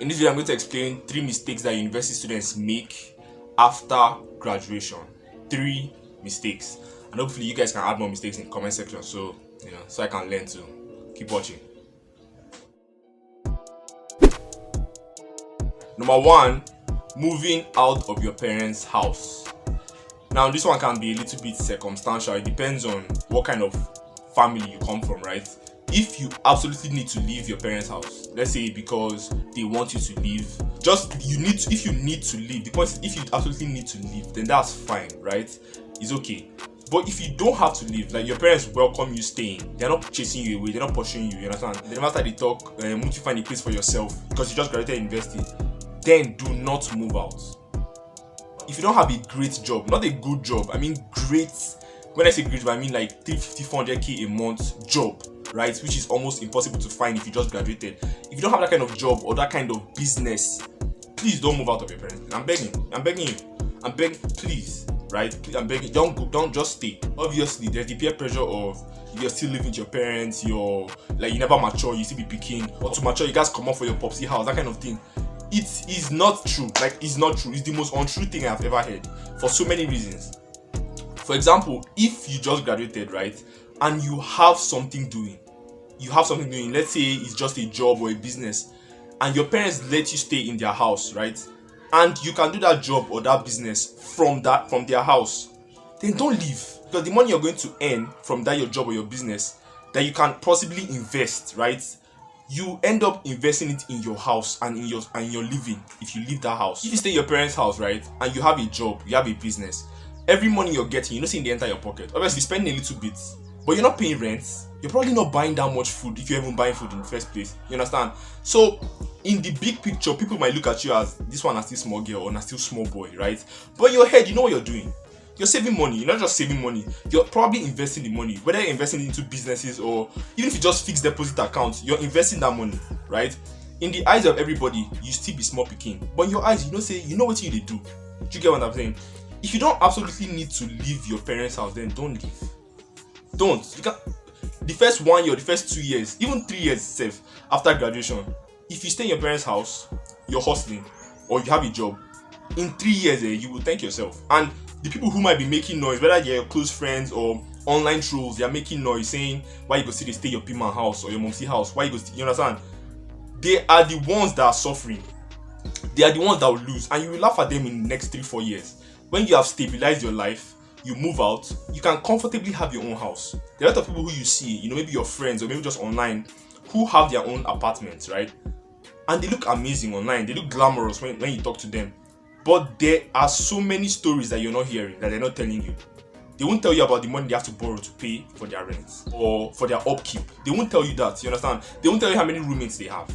In this video, I'm going to explain 3 mistakes that university students make after graduation. 3 mistakes. And hopefully you guys can add more mistakes in the comment section so I can learn to keep watching. Number 1, moving out of your parents' house. Now this one can be a little bit circumstantial. It depends on what kind of family you come from, right? If you absolutely need to leave your parents' house, let's say because they want you to leave, if you need to leave, the point is if you absolutely need to leave, then that's fine, right? It's okay. But if you don't have to leave, like your parents welcome you staying, they're not chasing you away, they're not pushing you, you understand? Then after they talk, once you find a place for yourself because you just graduated university, then do not move out. If you don't have a great job, not a good job, I mean great, when I say great, I mean like 350, 400k a month job, right? Which is almost impossible to find if you just graduated. If you don't have that kind of job or that kind of business, please don't move out of your parents. I'm begging you, please, right? I'm begging, don't just stay. Obviously, there's the peer pressure of if you're still living with your parents, you never mature, you still be picking, or to mature, you guys come up for your popsy house, that kind of thing. It is not true. It's not true. It's the most untrue thing I've ever heard for so many reasons. For example, if you just graduated, right, and you have something doing, let's say it's just a job or a business, and your parents let you stay in their house, right, and you can do that job or that business from their house, then don't leave, because the money you're going to earn from that your job or your business that you can possibly invest, right, you end up investing it in your house and in your living if you leave that house. If you stay in your parents' house, right, and you have a job, you have a business, every money you're getting, you're not seeing the entire pocket. Obviously, spending a little bit, but you're not paying rent. You're probably not buying that much food if you're even buying food in the first place. You understand? So, in the big picture, people might look at you as this one as still small girl or as still small boy, right? But in your head, you know what you're doing. You're saving money. You're not just saving money. You're probably investing the money, whether you're investing into businesses or even if you just fix deposit accounts, you're investing that money, right? In the eyes of everybody, you still be small picking, but in your eyes, you know what you need to do. Do you get what I'm saying? If you don't absolutely need to leave your parents' house, then don't leave. Don't. You can. The first 1 year, the first 2 years, even 3 years safe after graduation, if you stay in your parents' house, you're hustling or you have a job, in 3 years, you will thank yourself. And the people who might be making noise, whether they're your close friends or online trolls, they are making noise saying why you go see they stay your P-man house or your mom's house, why you go stay, you understand? They are the ones that are suffering. They are the ones that will lose, and you will laugh at them in the next 3-4 years. When you have stabilized your life, you move out, you can comfortably have your own house. There are a lot of people who you see, maybe your friends or maybe just online, who have their own apartments, right? And they look amazing online, they look glamorous when you talk to them. But there are so many stories that you're not hearing, that they're not telling you. They won't tell you about the money they have to borrow to pay for their rent or for their upkeep. They won't tell you that, you understand? They won't tell you how many roommates they have.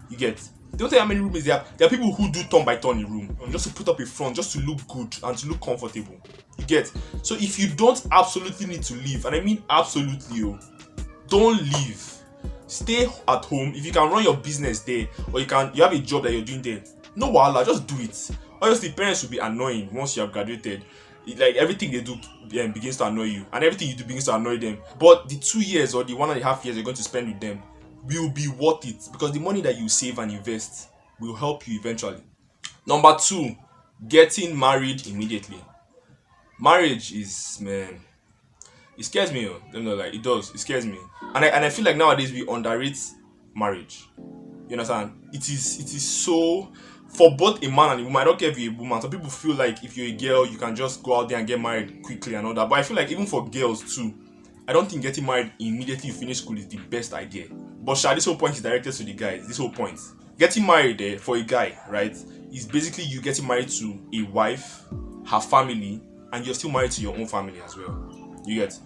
You get? They won't tell you how many roommates they have. There are people who do turn by turn in room, just to put up a front, just to look good and to look comfortable. You get? So if you don't absolutely need to leave, and I mean absolutely, don't leave. Stay at home. If you can run your business there, or you have a job that you're doing there, no wahala, just do it. Obviously, parents will be annoying once you have graduated. Like everything they do begins to annoy you, and everything you do begins to annoy them. But the 2 years or the 1.5 years you're going to spend with them will be worth it, because the money that you save and invest will help you eventually. Number 2, getting married immediately. Marriage is, man, it scares me. It does. It scares me, and I feel like nowadays we underrate marriage. You understand? It is so, for both a man and a woman. I don't care if you're a woman. Some people feel like if you're a girl, you can just go out there and get married quickly and all that. But I feel like even for girls too, I don't think getting married immediately you finish school is the best idea. But this whole point is directed to the guys. This whole point, getting married for a guy, right, is basically you getting married to a wife, her family, and you're still married to your own family as well. You get?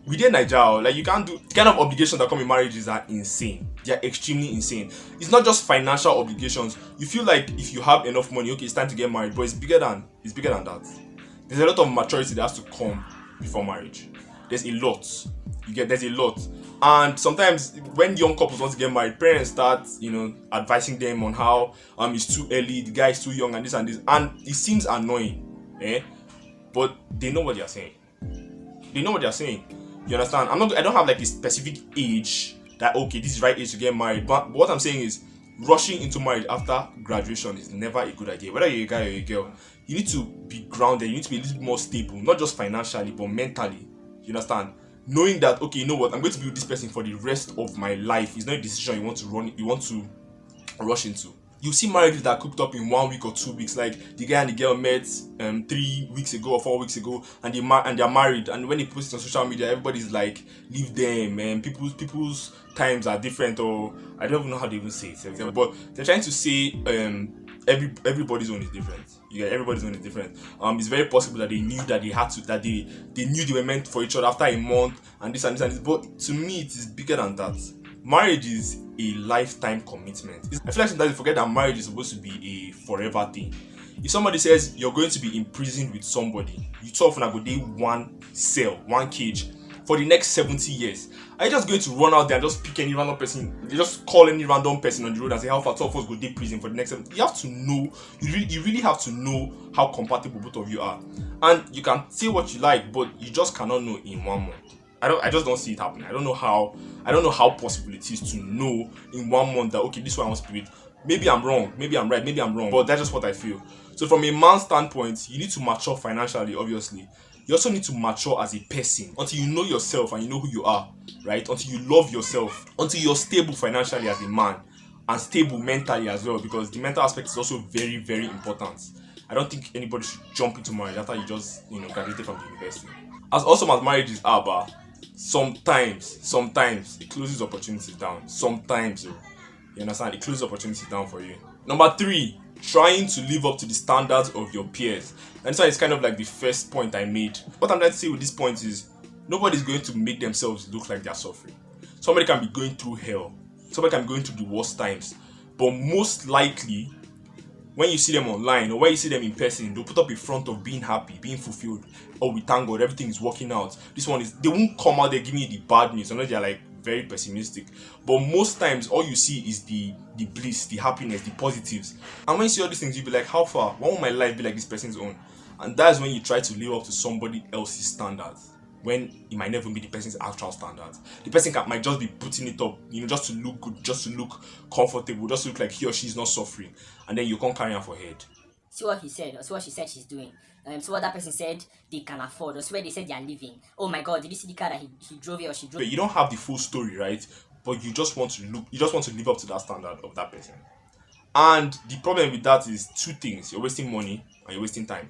Within Nigeria, you can't do the kind of obligations that come in marriages are insane. They are extremely insane. It's not just financial obligations. You feel like if you have enough money, okay, it's time to get married, but it's bigger than that. There's a lot of maturity that has to come before marriage. There's a lot. There's a lot. And sometimes when young couples want to get married, parents start, advising them on how it's too early, the guy is too young, and this and this. And it seems annoying, but they know what they are saying. They know what they are saying. You understand? I don't have like a specific age that okay, this is the right age to get married. But what I'm saying is, rushing into marriage after graduation is never a good idea. Whether you're a guy or a girl, you need to be grounded, you need to be a little bit more stable, not just financially, but mentally. You understand? Knowing that, okay, you know what, I'm going to be with this person for the rest of my life is not a decision you want to rush into. You see marriages that are cooked up in 1 week or 2 weeks, like the guy and the girl met 3 weeks ago or 4 weeks ago, and they're married, and when they post it on social media, everybody's like, leave them, and people's times are different, or I don't even know how they even say it, but they're trying to say everybody's own is different. Yeah, everybody's own is different. It's very possible that they knew that they had to, that they knew they were meant for each other after a month, and this and this and this, but to me it is bigger than that. Marriage is a lifetime commitment. I feel like sometimes you forget that marriage is supposed to be a forever thing. If somebody says you're going to be imprisoned with somebody, you two often go day one cell, one cage for the next 70 years. Are you just going to run out there and just pick any random person? You just call any random person on the road and say, how far 12 of us go day prison for the next 70? You have to know, you really have to know how compatible both of you are. And you can say what you like, but you just cannot know in 1 month. I just don't see it happening. I don't know how possible it is to know in 1 month that, okay, this one I want to be with. Maybe I'm wrong, maybe I'm right, maybe I'm wrong, but that's just what I feel. So from a man's standpoint, you need to mature financially, obviously. You also need to mature as a person until you know yourself and you know who you are, right? Until you love yourself, until you're stable financially as a man and stable mentally as well, because the mental aspect is also very, very important. I don't think anybody should jump into marriage after you just, graduated from the university. As awesome as marriage is, sometimes it closes opportunities down. Sometimes, you understand? It closes opportunities down for you. Number 3, trying to live up to the standards of your peers. And so it's kind of like the first point I made. What I'm trying to say with this point is nobody's going to make themselves look like they're suffering. Somebody can be going through hell. Somebody can be going through the worst times. But most likely, when you see them online or when you see them in person, they'll put up a front of being happy, being fulfilled. Oh, we thank God, everything is working out. They won't come out there giving you the bad news unless they're like very pessimistic. But most times, all you see is the bliss, the happiness, the positives. And when you see all these things, you'll be like, how far? Why won't my life be like this person's own? And that's when you try to live up to somebody else's standards, when it might never be the person's actual standards. The person might just be putting it up, just to look good, just to look comfortable, just to look like he or she is not suffering. And then you can't carry on for head. See what he said, or see what she said she's doing. See what that person said they can afford, or see where they said they are living. Oh my God, did you see the car that he drove here or she drove? But you don't have the full story, right? But you just want to live up to that standard of that person. And the problem with that is 2 things. You're wasting money and you're wasting time.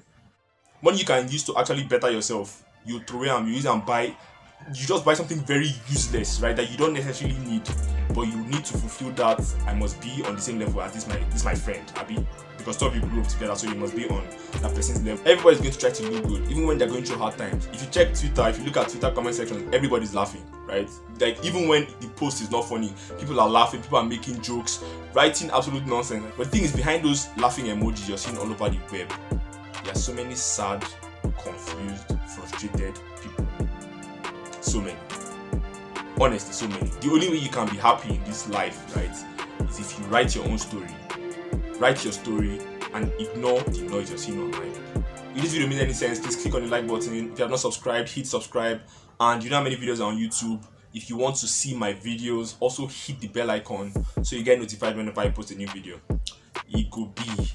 Money you can use to actually better yourself, you throw it and you use and buy. You just buy something very useless, right? That you don't necessarily need, but you need to fulfill that. I must be on the same level as this my friend, Abby, because 2 of you grew up together, so you must be on that person's level. Everybody's going to try to look good, even when they're going through hard times. If you check Twitter, if you look at Twitter comment sections, everybody's laughing, right? Like even when the post is not funny, people are laughing, people are making jokes, writing absolute nonsense. But the thing is, behind those laughing emojis you're seeing all over the web, there are so many sad, confused, frustrated people. So many. Honestly, so many. The only way you can be happy in this life, right, is if you write your own story. Write your story and ignore the noise you're seeing online. If this video made any sense, please click on the like button. If you have not subscribed, hit subscribe. And you know how many videos are on YouTube. If you want to see my videos, also hit the bell icon so you get notified whenever I post a new video. It could be.